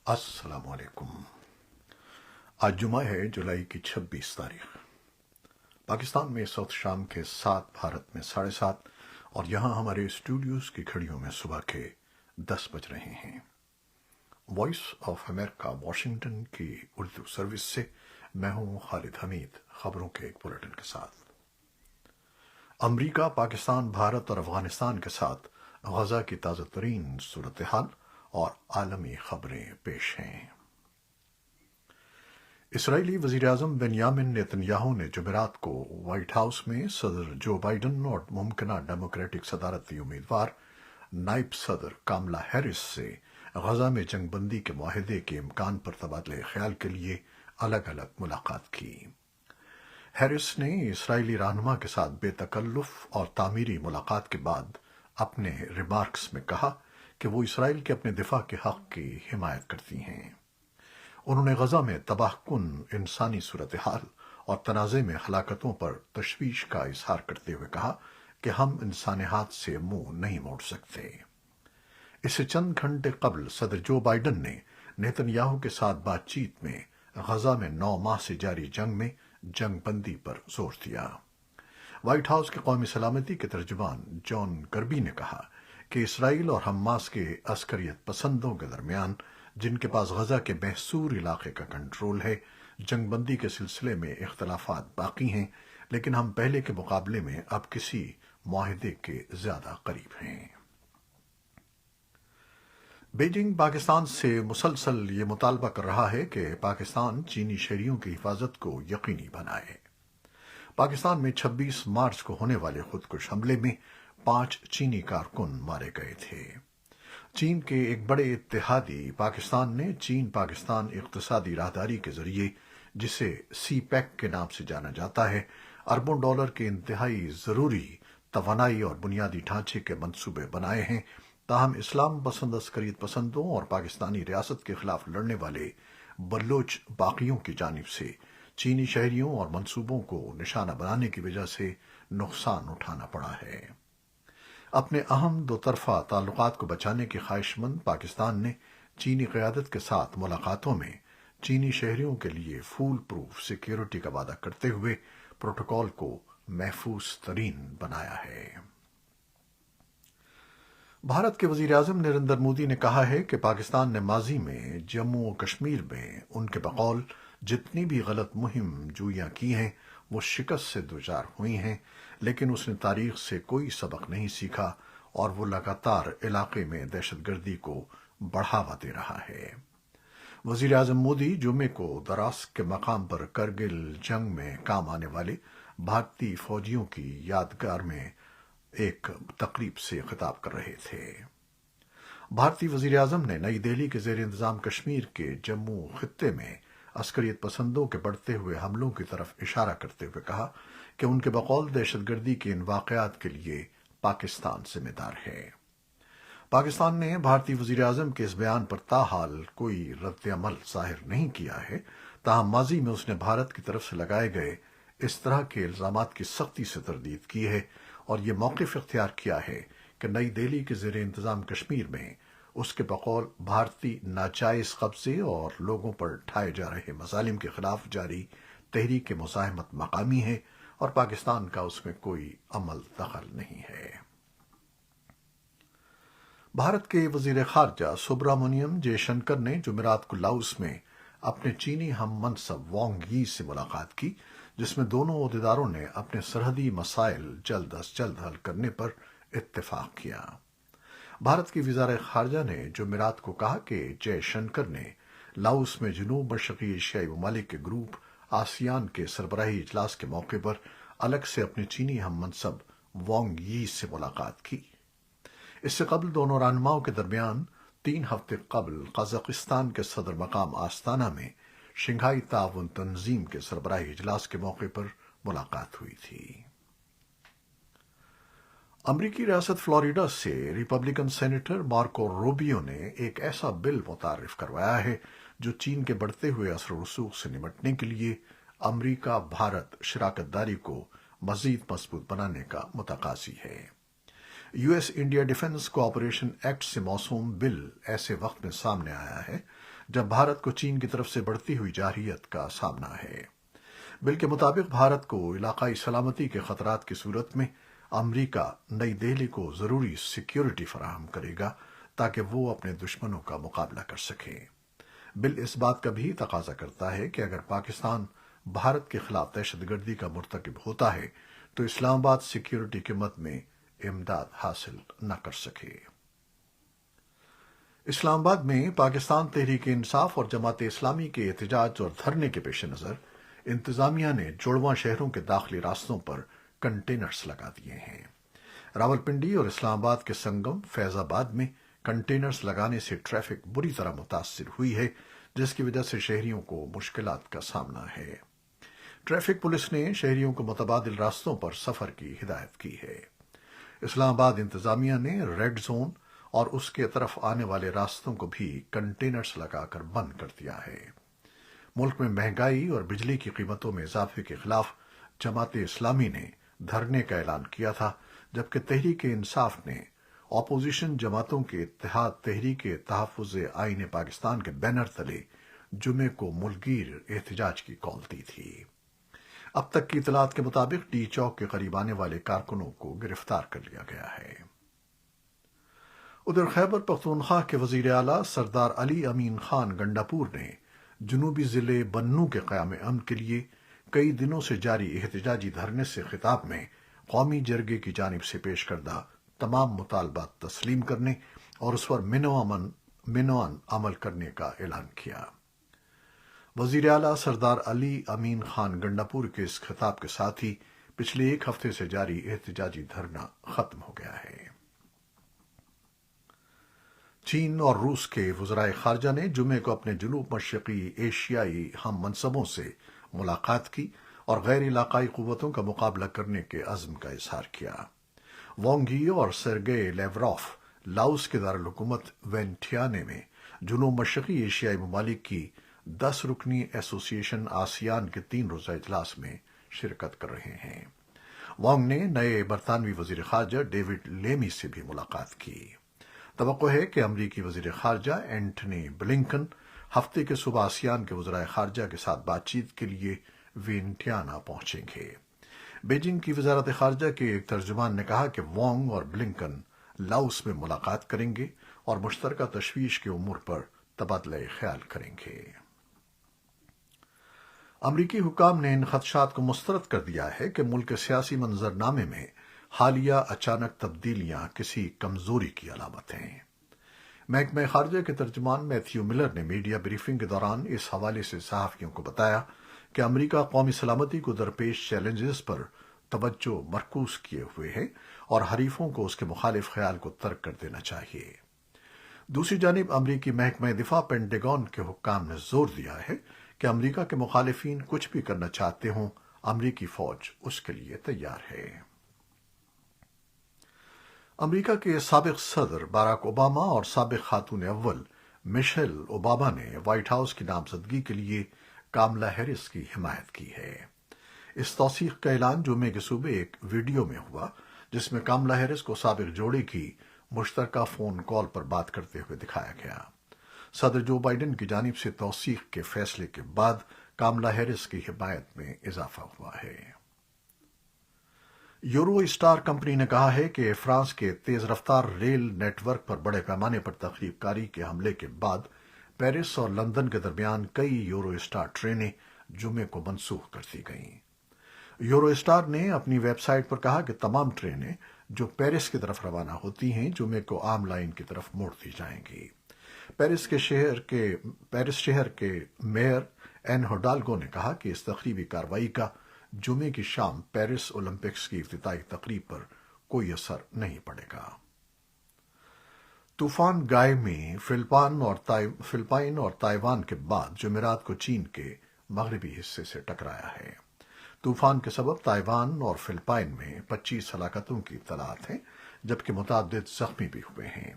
السلام علیکم۔ آج جمعہ ہے، جولائی کی 26 تاریخ۔ پاکستان میں اس وقت شام کے 7، بھارت میں 7:30 اور یہاں ہمارے اسٹوڈیوز کی گھڑیوں میں صبح کے 10 بج رہے ہیں۔ وائس آف امریکہ واشنگٹن کی اردو سروس سے میں ہوں خالد حمید، خبروں کے ایک بلیٹن کے ساتھ۔ امریکہ، پاکستان، بھارت اور افغانستان کے ساتھ غزہ کی تازہ ترین صورتحال اور عالمی خبریں پیش ہیں۔ اسرائیلی وزیراعظم بنیامن نیتن یاہو نے جمعرات کو وائٹ ہاؤس میں صدر جو بائیڈن اور ممکنہ ڈیموکریٹک صدارتی امیدوار نائب صدر کاملا ہیرس سے غزہ میں جنگ بندی کے معاہدے کے امکان پر تبادلہ خیال کے لیے الگ الگ ملاقات کی۔ ہیرس نے اسرائیلی رہنما کے ساتھ بے تکلف اور تعمیری ملاقات کے بعد اپنے ریمارکس میں کہا کہ وہ اسرائیل کے اپنے دفاع کے حق کی حمایت کرتی ہیں۔ انہوں نے غزہ میں تباہ کن انسانی صورتحال اور تنازع میں ہلاکتوں پر تشویش کا اظہار کرتے ہوئے کہا کہ ہم انسانیت سے منہ نہیں موڑ سکتے۔ اس سے چند گھنٹے قبل صدر جو بائیڈن نے نیتن یاہو کے ساتھ بات چیت میں غزہ میں 9 ماہ سے جاری جنگ میں جنگ بندی پر زور دیا۔ وائٹ ہاؤس کے قومی سلامتی کے ترجمان جان کربی نے کہا کہ اسرائیل اور حماس کے عسکریت پسندوں کے درمیان، جن کے پاس غزہ کے محصور علاقے کا کنٹرول ہے، جنگ بندی کے سلسلے میں اختلافات باقی ہیں، لیکن ہم پہلے کے مقابلے میں اب کسی معاہدے کے زیادہ قریب ہیں۔ بیجنگ پاکستان سے مسلسل یہ مطالبہ کر رہا ہے کہ پاکستان چینی شہریوں کی حفاظت کو یقینی بنائے۔ پاکستان میں 26 مارچ کو ہونے والے خودکش حملے میں 5 چینی کارکن مارے گئے تھے۔ چین کے ایک بڑے اتحادی پاکستان نے چین پاکستان اقتصادی راہداری کے ذریعے، جسے سی پیک کے نام سے جانا جاتا ہے، اربوں ڈالر کے انتہائی ضروری توانائی اور بنیادی ڈھانچے کے منصوبے بنائے ہیں، تاہم اسلام پسند عسکریت پسندوں اور پاکستانی ریاست کے خلاف لڑنے والے بلوچ باغیوں کی جانب سے چینی شہریوں اور منصوبوں کو نشانہ بنانے کی وجہ سے نقصان اٹھانا پڑا ہے۔ اپنے اہم دو طرفہ تعلقات کو بچانے کی خواہش مند پاکستان نے چینی قیادت کے ساتھ ملاقاتوں میں چینی شہریوں کے لیے فول پروف سیکیورٹی کا وعدہ کرتے ہوئے پروٹوکول کو محفوظ ترین بنایا ہے۔ بھارت کے وزیر اعظم نریندر مودی نے کہا ہے کہ پاکستان نے ماضی میں جموں و کشمیر میں ان کے بقول جتنی بھی غلط مہم جویاں کی ہیں وہ شکست سے دوچار ہوئی ہیں، لیکن اس نے تاریخ سے کوئی سبق نہیں سیکھا اور وہ لگاتار علاقے میں دہشت گردی کو بڑھاوا دے رہا ہے۔ وزیر اعظم مودی جمعے کو دراسک کے مقام پر کرگل جنگ میں کام آنے والے بھارتی فوجیوں کی یادگار میں ایک تقریب سے خطاب کر رہے تھے۔ بھارتی وزیر اعظم نے نئی دہلی کے زیر انتظام کشمیر کے جموں خطے میں عسکریت پسندوں کے بڑھتے ہوئے حملوں کی طرف اشارہ کرتے ہوئے کہا کہ ان کے بقول دہشت گردی کے ان واقعات کے لیے پاکستان ذمہ دار ہے۔ پاکستان نے بھارتی وزیر اعظم کے اس بیان پر تاحال کوئی رد عمل ظاہر نہیں کیا ہے، تاہم ماضی میں اس نے بھارت کی طرف سے لگائے گئے اس طرح کے الزامات کی سختی سے تردید کی ہے اور یہ موقف اختیار کیا ہے کہ نئی دہلی کے زیر انتظام کشمیر میں اس کے بقول بھارتی ناجائز قبضے اور لوگوں پر ڈھائے جا رہے مظالم کے خلاف جاری تحریک مزاحمت مقامی ہے اور پاکستان کا اس میں کوئی عمل دخل نہیں ہے۔ بھارت کے وزیر خارجہ سبرامنیم جے شنکر نے جمعرات کو لاؤس میں اپنے چینی ہم منصب وانگ یی سے ملاقات کی، جس میں دونوں عہدیداروں نے اپنے سرحدی مسائل جلد از جلد حل کرنے پر اتفاق کیا۔ بھارت کی وزارت خارجہ نے جمعرات کو کہا کہ جے شنکر نے لاؤس میں جنوب مشرقی ایشیائی ممالک کے گروپ آسیان کے سربراہی اجلاس کے موقع پر الگ سے اپنے چینی ہم منصب وانگ یی سے ملاقات کی۔ اس سے قبل دونوں رہنماؤں کے درمیان 3 ہفتے قبل قازقستان کے صدر مقام آستانہ میں شنگھائی تعاون تنظیم کے سربراہی اجلاس کے موقع پر ملاقات ہوئی تھی۔ امریکی ریاست فلوریڈا سے ریپبلکن سینیٹر مارکو روبیو نے ایک ایسا بل متعارف کروایا ہے جو چین کے بڑھتے ہوئے اثر و رسوخ سے نمٹنے کے لیے امریکہ بھارت شراکت داری کو مزید مضبوط بنانے کا متقاضی ہے۔ U S India defence cooperation act سے موسوم بل ایسے وقت میں سامنے آیا ہے جب بھارت کو چین کی طرف سے بڑھتی ہوئی جارحیت کا سامنا ہے۔ بل کے مطابق بھارت کو علاقائی سلامتی کے خطرات کی صورت میں امریکہ نئی دہلی کو ضروری سیکیورٹی فراہم کرے گا تاکہ وہ اپنے دشمنوں کا مقابلہ کر سکے۔ بل اس بات کا بھی تقاضا کرتا ہے کہ اگر پاکستان بھارت کے خلاف دہشت گردی کا مرتکب ہوتا ہے تو اسلام آباد سیکیورٹی کی مد میں امداد حاصل نہ کر سکے۔ اسلام آباد میں پاکستان تحریک انصاف اور جماعت اسلامی کے احتجاج اور دھرنے کے پیش نظر انتظامیہ نے جڑواں شہروں کے داخلی راستوں پر کنٹینرز لگا دیے ہیں۔ راولپنڈی اور اسلام آباد کے سنگم فیض آباد میں کنٹینرز لگانے سے ٹریفک بری طرح متاثر ہوئی ہے، جس کی وجہ سے شہریوں کو مشکلات کا سامنا ہے۔ ٹریفک پولیس نے شہریوں کو متبادل راستوں پر سفر کی ہدایت کی ہے۔ اسلام آباد انتظامیہ نے ریڈ زون اور اس کے طرف آنے والے راستوں کو بھی کنٹینرز لگا کر بند کر دیا ہے۔ ملک میں مہنگائی اور بجلی کی قیمتوں میں اضافے کے خلاف جماعت اسلامی نے دھرنے کا اعلان کیا تھا، جبکہ تحریک انصاف نے اپوزیشن جماعتوں کے اتحاد تحریک تحفظ آئین پاکستان کے بینر تلے جمعے کو ملکگیر احتجاج کی کال دی تھی۔ اب تک کی اطلاعات کے مطابق ٹی چوک کے قریب آنے والے کارکنوں کو گرفتار کر لیا گیا ہے۔ ادھر خیبر پختونخوا کے وزیر اعلیٰ سردار علی امین خان گنڈاپور نے جنوبی ضلع بنوں کے قیام امن کے لیے کئی دنوں سے جاری احتجاجی دھرنے سے خطاب میں قومی جرگے کی جانب سے پیش کردہ تمام مطالبات تسلیم کرنے اور اس پر منوان عمل کرنے کا اعلان کیا۔ وزیر اعلیٰ سردار علی امین خان گنڈاپور کے اس خطاب کے ساتھ ہی پچھلے ایک ہفتے سے جاری احتجاجی دھرنا ختم ہو گیا ہے۔ چین اور روس کے وزرائے خارجہ نے جمعے کو اپنے جنوب مشرقی ایشیائی ہم منصبوں سے ملاقات کی اور غیر علاقائی قوتوں کا مقابلہ کرنے کے عزم کا اظہار کیا۔ وانگ یی اور سرگے لیوروف لاؤس کے دارالحکومت وینٹیانے میں جنوب مشرقی ایشیائی ممالک کی 10 رکنی ایسوسی ایشن آسیان کے 3 روزہ اجلاس میں شرکت کر رہے ہیں۔ وانگ نے نئے برطانوی وزیر خارجہ ڈیوڈ لیمی سے بھی ملاقات کی۔ توقع ہے کہ امریکی وزیر خارجہ اینٹنی بلنکن ہفتے کے صبح آسیان کے وزرائے خارجہ کے ساتھ بات چیت کے لیے وینٹیانا پہنچیں گے۔ بیجنگ کی وزارت خارجہ کے ایک ترجمان نے کہا کہ وانگ اور بلنکن لاؤس میں ملاقات کریں گے اور مشترکہ تشویش کے امور پر تبادلہ خیال کریں گے۔ امریکی حکام نے ان خدشات کو مسترد کر دیا ہے کہ ملک کے سیاسی منظرنامے میں حالیہ اچانک تبدیلیاں کسی کمزوری کی علامت ہیں۔ محکمہ خارجہ کے ترجمان میتھیو ملر نے میڈیا بریفنگ کے دوران اس حوالے سے صحافیوں کو بتایا کہ امریکہ قومی سلامتی کو درپیش چیلنجز پر توجہ مرکوز کیے ہوئے ہے اور حریفوں کو اس کے مخالف خیال کو ترک کر دینا چاہیے۔ دوسری جانب امریکی محکمہ دفاع پینٹاگن کے حکام نے زور دیا ہے کہ امریکہ کے مخالفین کچھ بھی کرنا چاہتے ہوں، امریکی فوج اس کے لیے تیار ہے۔ امریکہ کے سابق صدر باراک اوباما اور سابق خاتون اول مشیل اوباما نے وائٹ ہاؤس کی نامزدگی کے لیے کاملا ہیرس کی حمایت کی ہے۔ اس توثیق کا اعلان جمعے کے صبح ایک ویڈیو میں ہوا، جس میں کاملا ہیرس کو سابق جوڑے کی مشترکہ فون کال پر بات کرتے ہوئے دکھایا گیا۔ صدر جو بائیڈن کی جانب سے توثیق کے فیصلے کے بعد کاملا ہیرس کی حمایت میں اضافہ ہوا ہے۔ یورو اسٹار کمپنی نے کہا ہے کہ فرانس کے تیز رفتار ریل نیٹ ورک پر بڑے پیمانے پر تخریب کاری کے حملے کے بعد پیرس اور لندن کے درمیان کئی یورو اسٹار ٹرینیں جمعے کو منسوخ کر دی گئیں۔ یورو اسٹار نے اپنی ویب سائٹ پر کہا کہ تمام ٹرینیں جو پیرس کی طرف روانہ ہوتی ہیں جمعے کو عام لائن کی طرف موڑ دی جائیں گی۔ پیرس شہر کے میئر این ہڈالگو نے کہا کہ اس تخریبی کارروائی کا جمعے کی شام پیرس اولمپکس کی افتتاحی تقریب پر کوئی اثر نہیں پڑے گا۔ طوفان گائے میں فلپائن اور تائیوان کے بعد جمعرات کو چین کے مغربی حصے سے ٹکرایا ہے۔ طوفان کے سبب تائیوان اور فلپائن میں 25 ہلاکتوں کی اطلاعات ہیں، جبکہ متعدد زخمی بھی ہوئے ہیں۔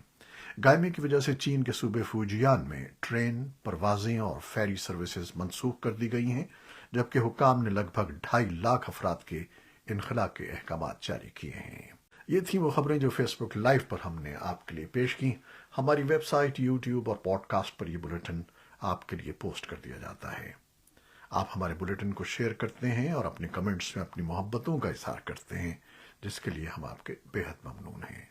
گائمے کی وجہ سے چین کے صوبے فوجیان میں ٹرین، پروازیں اور فیری سروسز منسوخ کر دی گئی ہیں، جبکہ حکام نے لگ بھگ 2.5 لاکھ افراد کے انخلاء کے احکامات جاری کیے ہیں۔ یہ تھیں وہ خبریں جو فیس بک لائیو پر ہم نے آپ کے لیے پیش کی۔ ہماری ویب سائٹ، یوٹیوب اور پوڈ کاسٹ پر یہ بلیٹن آپ کے لیے پوسٹ کر دیا جاتا ہے۔ آپ ہمارے بلیٹن کو شیئر کرتے ہیں اور اپنے کمنٹس میں اپنی محبتوں کا اظہار کرتے ہیں، جس کے لیے ہم آپ کے بے حد ممنون ہیں۔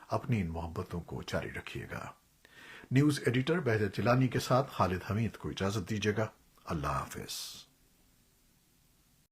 اپنی ان محبتوں کو جاری رکھیے گا۔ نیوز ایڈیٹر بہجت جیلانی کے ساتھ خالد حمید کو اجازت دیجیے گا۔ اللہ حافظ۔